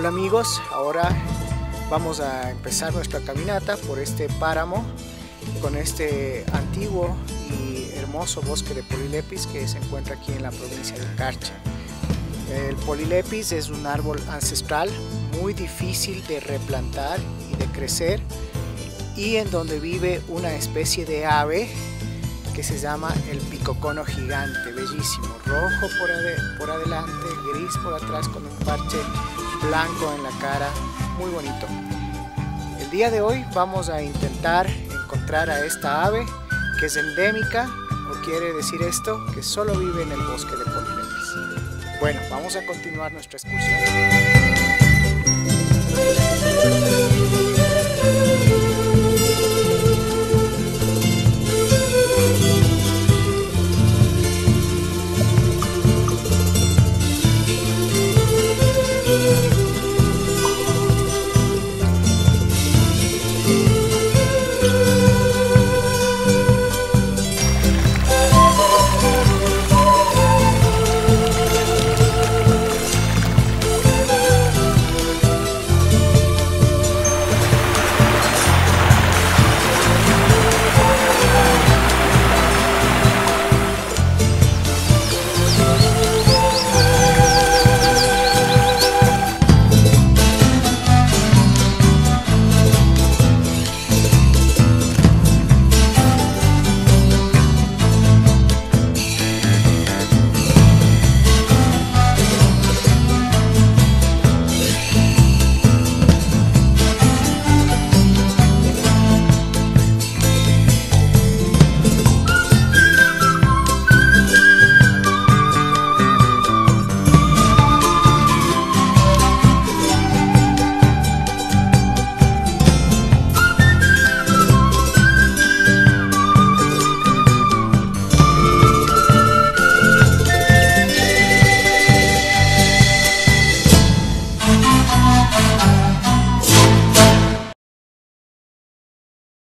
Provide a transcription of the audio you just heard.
Hola amigos, ahora vamos a empezar nuestra caminata por este páramo con este antiguo y hermoso bosque de Polilepis que se encuentra aquí en la provincia de Carchi. El Polilepis es un árbol ancestral muy difícil de replantar y de crecer, y en donde vive una especie de ave que se llama el picocono gigante, bellísimo, rojo por adelante, gris por atrás con un parche blanco en la cara, muy bonito. El día de hoy vamos a intentar encontrar a esta ave que es endémica, o quiere decir esto, que solo vive en el bosque de Polilepis. Bueno, vamos a continuar nuestra excursión.